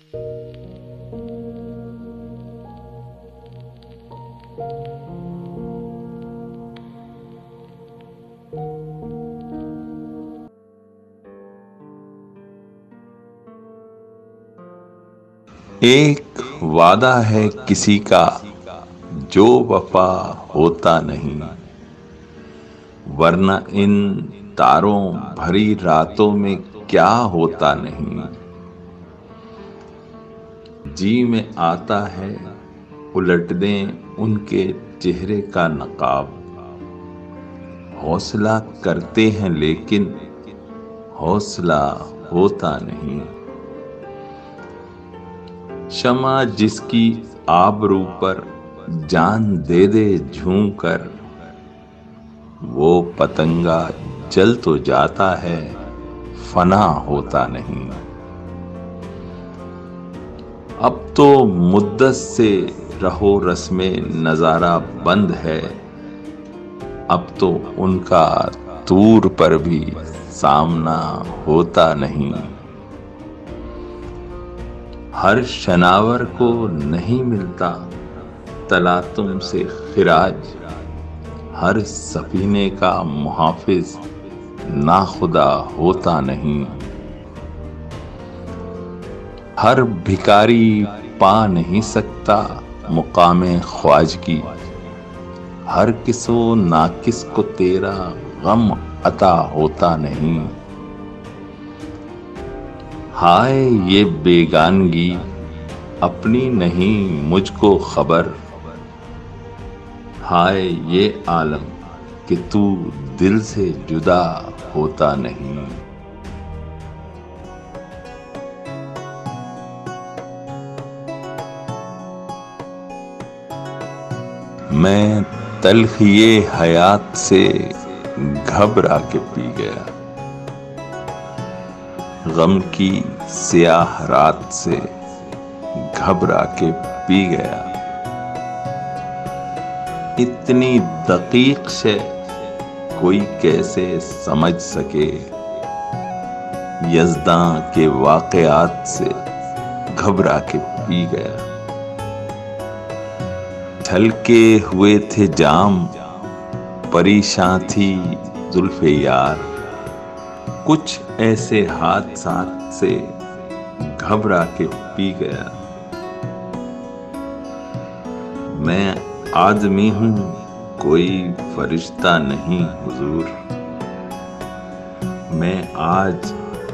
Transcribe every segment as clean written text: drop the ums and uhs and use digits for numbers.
एक वादा है किसी का जो वफा होता नहीं, वरना इन तारों भरी रातों में क्या होता नहीं। जी में आता है उलट दें उनके चेहरे का नकाब। हौसला करते हैं लेकिन हौसला होता नहीं। शमा जिसकी आबरू पर जान दे दे झूम कर, वो पतंगा जल तो जाता है फना होता नहीं। अब तो मुद्दत से रहो रस्मे नजारा बंद है, अब तो उनका दूर पर भी सामना होता नहीं। हर शनावर को नहीं मिलता तलातुम से खिराज, हर सफीने का मुहाफिज नाखुदा होता नहीं। हर भिकारी पा नहीं सकता मुकामे ख्वाजगी, हर किसो नाकिस को तेरा गम अता होता नहीं। हाय ये बेगानगी अपनी नहीं मुझको खबर, हाय ये आलम कि तू दिल से जुदा होता नहीं। मैं तल्ख ये हयात से घबरा के पी गया, गम की स्याह रात से घबरा के पी गया। इतनी दकीक से कोई कैसे समझ सके, यज़दां के वाक़यात से घबरा के पी गया। ढलके हुए थे जाम परेशान थी जुल्फ़े यार, कुछ ऐसे हादसात से घबरा के पी गया। मैं आदमी हूँ कोई फरिश्ता नहीं हुजूर, मैं आज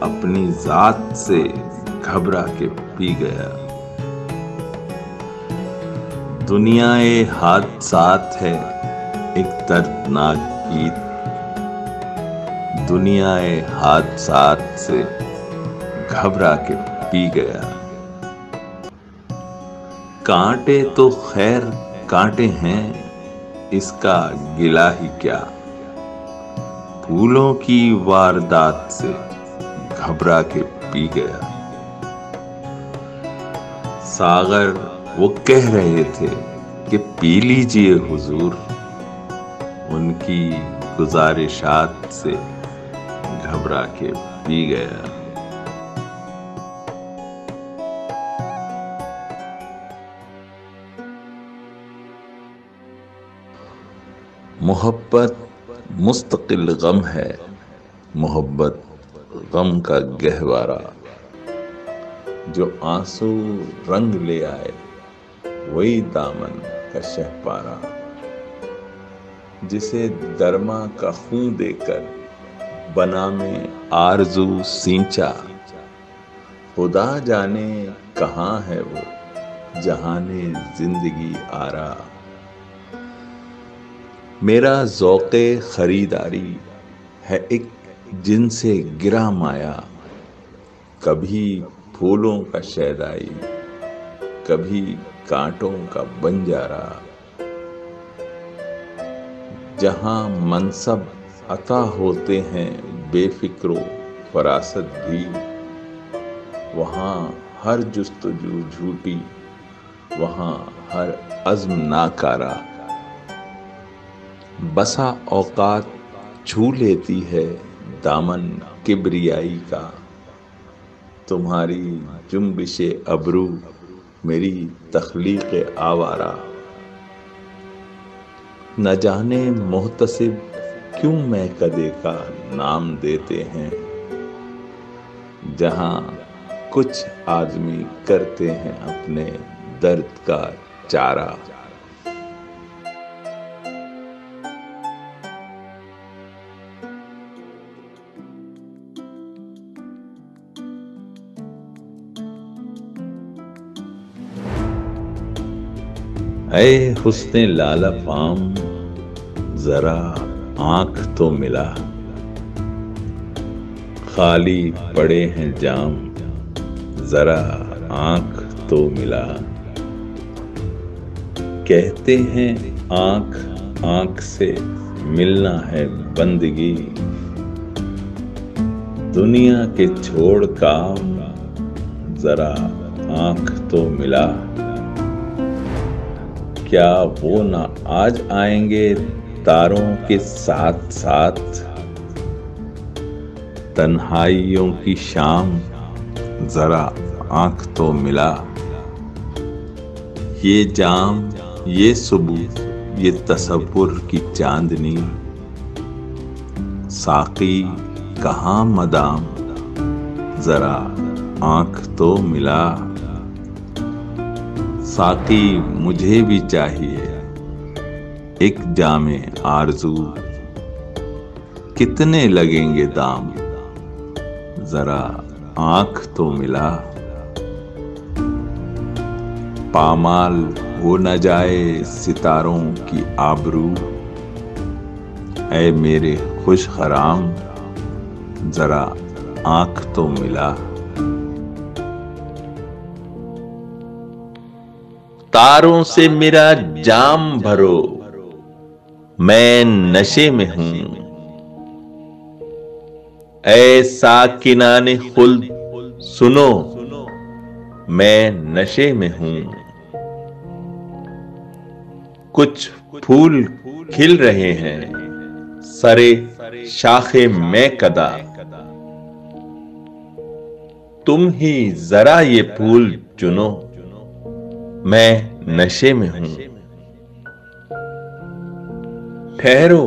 अपनी जात से घबरा के पी गया। दुनियाए हादसात है एक दर्दनाक गीत, दुनियाए हादसात से घबरा के पी गया। कांटे तो खैर कांटे हैं, इसका गिला ही क्या, फूलों की वारदात से घबरा के पी गया। सागर वो कह रहे थे कि पी लीजिए हुजूर, उनकी गुजारिशात से घबरा के पी गया। मोहब्बत मुस्तकिल गम है, मोहब्बत गम का गहवारा, जो आंसू रंग ले आए वही दामन का शहपारा। जिसे दरमा का खून देकर बना में आरज़ू सींचा, खुदा जाने कहाँ है वो जहाने जिंदगी आरा। मेरा ज़ौक़े खरीदारी है एक जिनसे गिरा माया, कभी फूलों का शैदाई कभी कांटों का बंजारा। जहां मनसब अता होते हैं बेफिक्रो फरासत भी, वहां हर जुस्तजू झूठी, वहां हर अज़्म नाकारा। बसा औकात छू लेती है दामन किब्रियाई का, तुम्हारी जुम्बिशे अबरू मेरी तख्लीक आवारा। न जाने मोहतसिब क्यों महकदे का नाम देते हैं, जहां कुछ आदमी करते हैं अपने दर्द का चारा। ऐ हुस्ने लाला फाम जरा आंख तो मिला, खाली पड़े हैं जाम जरा आंख तो मिला। कहते हैं आंख आंख से मिलना है बंदगी, दुनिया के छोड़ काम जरा आंख तो मिला। क्या वो ना आज आएंगे तारों के साथ साथ, तन्हाइयों की शाम जरा आंख तो मिला। ये जाम ये सुबह ये तसव्वुर की चांदनी, साकी कहाँ मदाम जरा आंख तो मिला। साकी मुझे भी चाहिए एक जामे आरज़ू, कितने लगेंगे दाम जरा आंख तो मिला। पामाल हो न जाए सितारों की आबरू, ऐ मेरे खुश खराम जरा आंख तो मिला। तारों से मेरा जाम भरो मैं नशे में हूं, ऐ साकिनाने खुल्द सुनो मैं नशे में हूं। कुछ फूल खिल रहे हैं सरे शाखे में कदा, तुम ही जरा ये फूल चुनो मैं नशे में हूं। ठहरो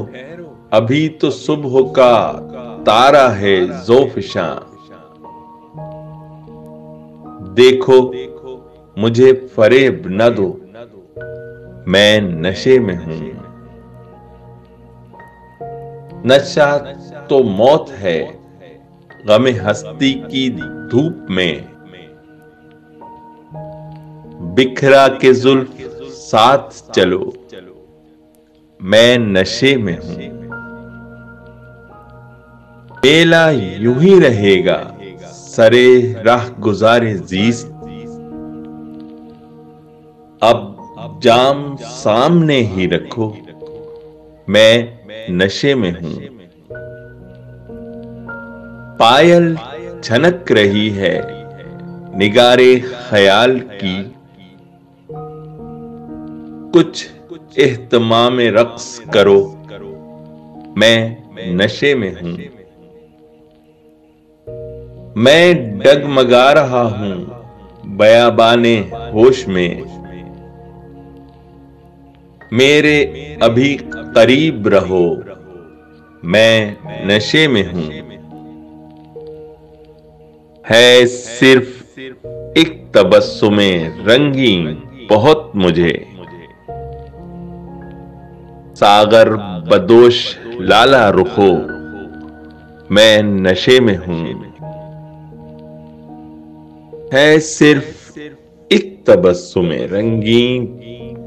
अभी तो सुबह का तारा है ज़ोफ़िशां, देखो मुझे फरेब न दो मैं नशे में हूं। नशा तो मौत है गमे हस्ती की धूप में, बिखरा के जुल्फ साथ चलो मैं नशे में हूं। मेला यूं ही रहेगा सरे राह गुजारे जीस्त, अब जाम सामने ही रखो मैं नशे में हूं। पायल छनक रही है निगारे ख्याल की, कुछ एहतमाम रक्स करो मैं नशे में हूं। मैं डगमगा रहा हूं बयाबाने होश में, मेरे अभी करीब रहो मैं नशे में हूं। है सिर्फ एक तबस्सुमे रंगीन बहुत मुझे, सागर बदोश लाला रुखो मैं नशे में हूं। है सिर्फ एक तबस्सुमे रंगीन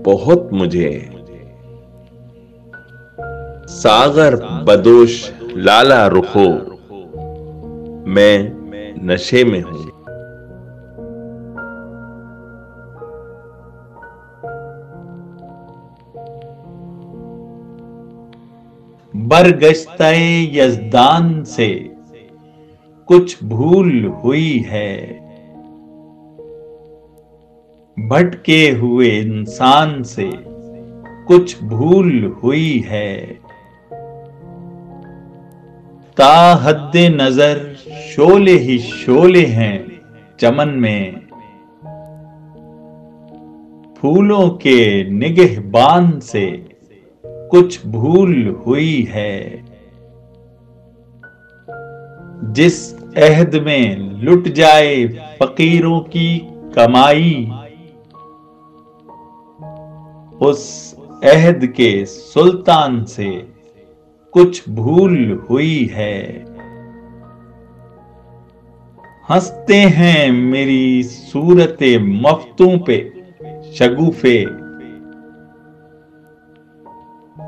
बहुत मुझे, सागर बदोश लाला रुखो मैं नशे में हूं। बरगश्ते यज़दान से कुछ भूल हुई है, भटके हुए इंसान से कुछ भूल हुई है। ता हद्दे नजर शोले ही शोले हैं चमन में, फूलों के निगहबान से कुछ भूल हुई है। जिस अहद में लुट जाए फकीरों की कमाई, उस अहद के सुल्तान से कुछ भूल हुई है। हंसते हैं मेरी सूरते मफ्तूं पे शगुफे,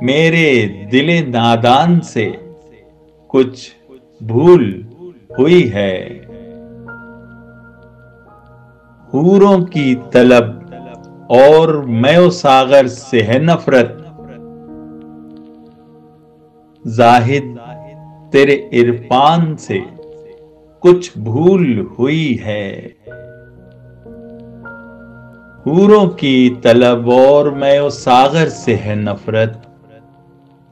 मेरे दिले नादान से कुछ भूल हुई है। हूरों की तलब और मैं सागर से है नफरत, जाहिद तेरे इरफान से कुछ भूल हुई है। हूरों की तलब और मैं सागर से है नफरत,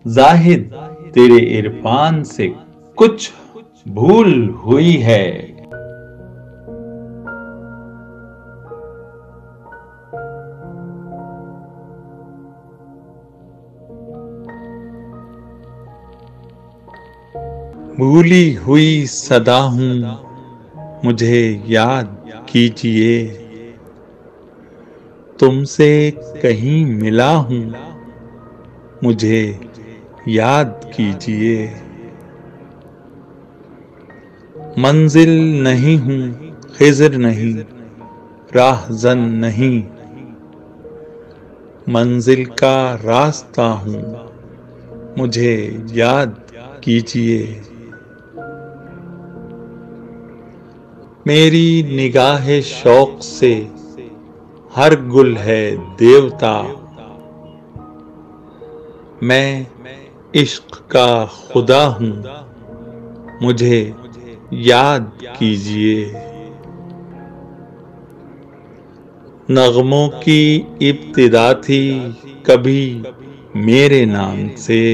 जाहिद तेरे इरफान से कुछ भूल हुई है। भूली हुई सदा हूं, मुझे याद कीजिए। तुमसे कहीं मिला हूं, मुझे याद कीजिए। मंजिल नहीं हूं, खिज़र नहीं, राहज़न नहीं, मंजिल का रास्ता हूं, मुझे याद कीजिए। मेरी निगाह शौक से हर गुल है देवता, मैं इश्क का खुदा हूं, मुझे याद कीजिए। नगमों की इब्तिदा थी कभी मेरे नाम से,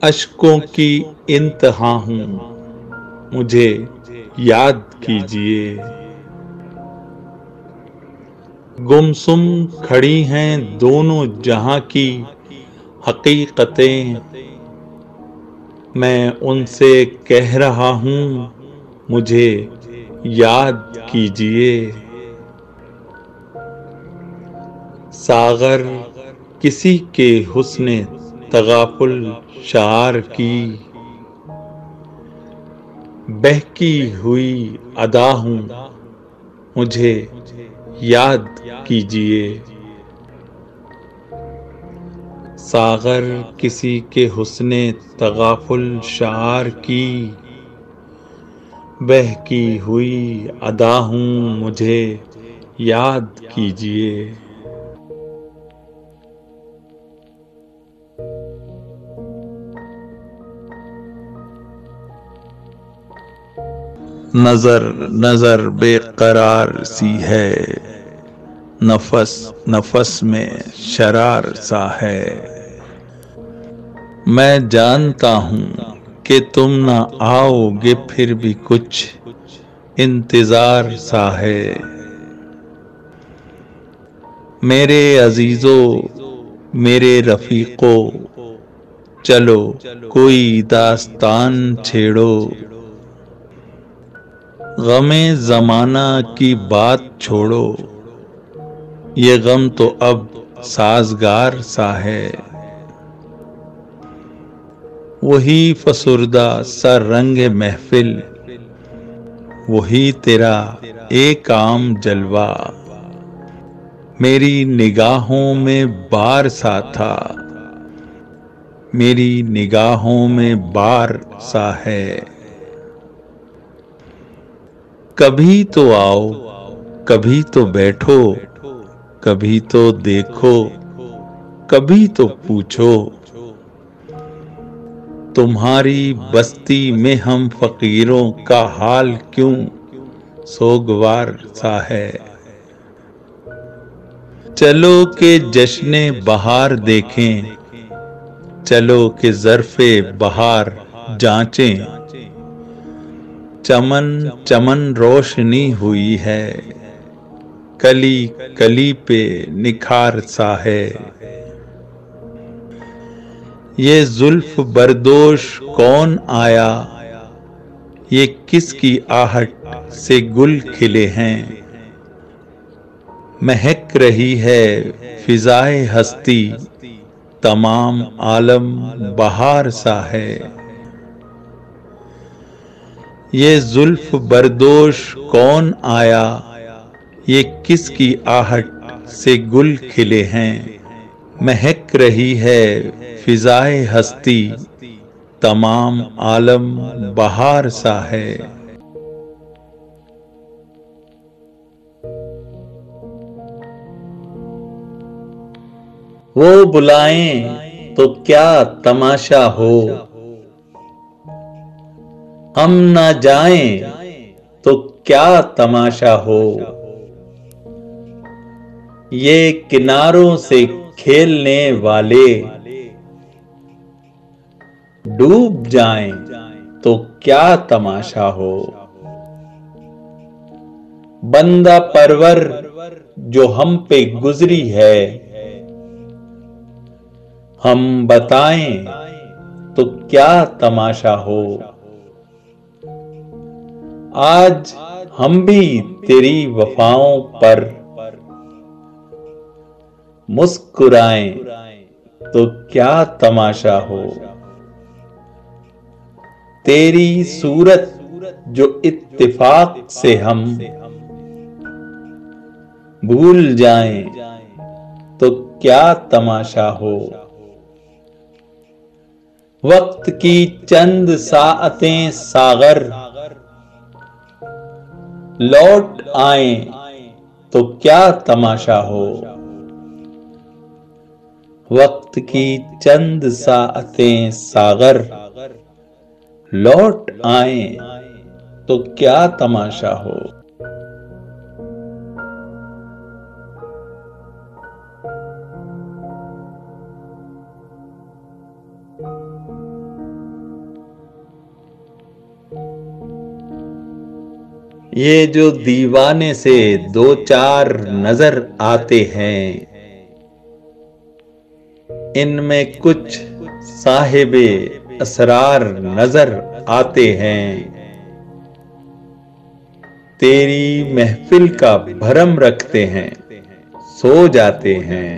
अश्कों की इंतहा हूं, मुझे याद कीजिए। गुमसुम खड़ी हैं दोनों जहां की हकीकतें, मैं उनसे कह रहा हूं, मुझे याद कीजिए। सागर किसी के हुस्ने तगाफुल शार की बहकी हुई अदा हूं, मुझे याद कीजिए। सागर किसी के हुस्ने तगाफुल शार की बहकी हुई अदा हूं, मुझे याद कीजिए। नजर नजर बेकरार सी है, नफस नफस में शरार सा है। मैं जानता हूं कि तुम ना आओगे, फिर भी कुछ इंतजार सा है। मेरे अजीजों मेरे रफीकों, चलो कोई दास्तान छेड़ो। गमे जमाना की बात छोड़ो, ये गम तो अब साजगार सा है। वही फसुर्दा सा रंग महफिल, वही तेरा एक आम जलवा, मेरी निगाहों में बार सा था, मेरी निगाहों में बार सा है। कभी तो आओ, कभी तो बैठो, कभी तो देखो, कभी तो पूछो। तुम्हारी बस्ती में हम फकीरों का हाल क्यों सोगवार सा है। चलो के जश्ने बहार देखें, चलो के ज़र्फ़े बहार जांचें। चमन चमन रोशनी हुई है, कली कली पे निखार सा है। ये जुल्फ बरदोश कौन आया, ये किसकी आहट से गुल खिले हैं। महक रही है फिजाए हस्ती, तमाम आलम बहार सा है। ये जुल्फ बरदोश कौन आया, ये किसकी आहट से गुल खिले हैं। महक रही है फिजाए हस्ती, तमाम आलम बहार सा है। वो बुलाएं तो क्या तमाशा हो, हम ना जाएं तो क्या तमाशा हो। ये किनारों से खेलने वाले डूब जाएं तो क्या तमाशा हो। बंदा परवर जो हम पे गुजरी है, हम बताएं तो क्या तमाशा हो। आज हम भी तेरी वफाओं पर मुस्कुराएं तो क्या तमाशा हो। तेरी सूरत जो इत्तिफाक से हम भूल जाएं तो क्या तमाशा हो। वक्त की चंद साअतें सागर लौट आएं तो क्या तमाशा हो। वक्त की चंद साअतें सागर लौट आएं तो क्या तमाशा हो। ये जो दीवाने से दो चार नजर आते हैं, इनमें कुछ साहिबे असरार नजर आते हैं। तेरी महफिल का भरम रखते हैं, सो जाते हैं।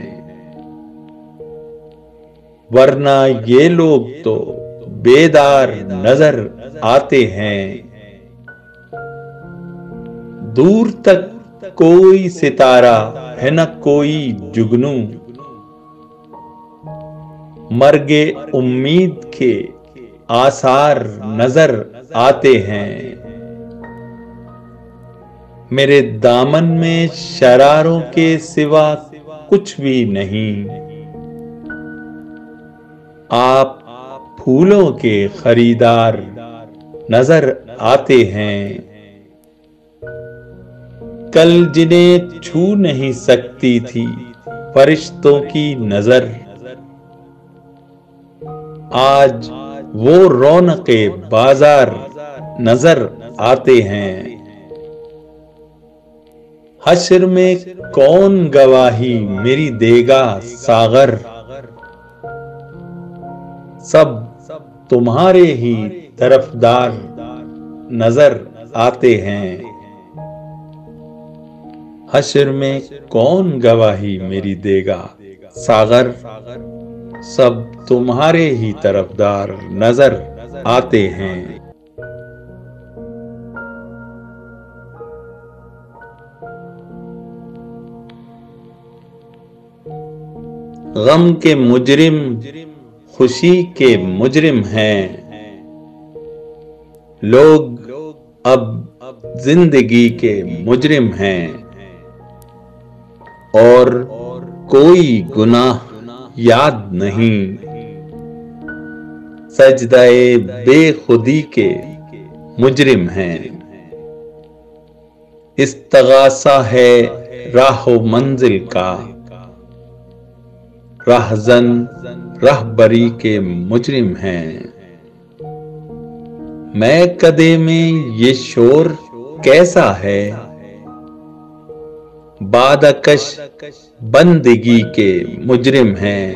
वरना ये लोग तो बेदार नजर आते हैं। दूर तक कोई सितारा है न कोई जुगनू, मर्गे उम्मीद के आसार नजर आते हैं। मेरे दामन में शरारों के सिवा कुछ भी नहीं। आप फूलों के खरीदार नजर आते हैं। कल जिन्हें छू नहीं सकती थी फरिश्तों की नजर, आज वो रौनके बाजार नजर आते हैं। हश्र में कौन गवाही मेरी देगा सागर, सब तुम्हारे ही तरफदार नजर आते हैं। हश्र में कौन गवाही मेरी देगा सागर, सब तुम्हारे ही तरफदार नजर आते हैं। गम के मुजरिम खुशी के मुजरिम हैं। लोग अब जिंदगी के मुजरिम हैं और कोई गुनाह याद नहीं। सजदाए बेखुदी के मुजरिम हैं। इस्तगासा है राहो मंजिल का, राहजन रहबरी के मुजरिम हैं। मैं कदे में ये शोर कैसा है, बादकश बंदगी के मुजरिम हैं।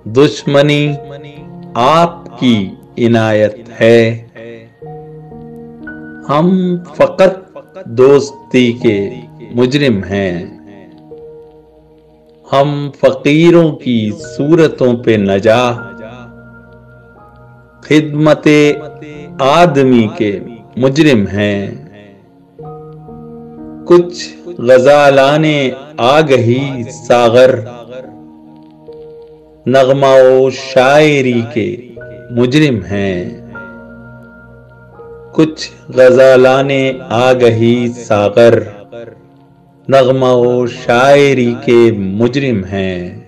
दुश्मनी आपकी इनायत है, हम फकत दोस्ती के मुजरिम हैं। हम फकीरों की सूरतों पे नजा, खिदमते आदमी के मुजरिम हैं। कुछ गजालाने आगही सागर, नगमाओ शायरी के मुजरिम हैं। कुछ गजालाने आगही सागर, नगमाओ शायरी के मुजरिम हैं।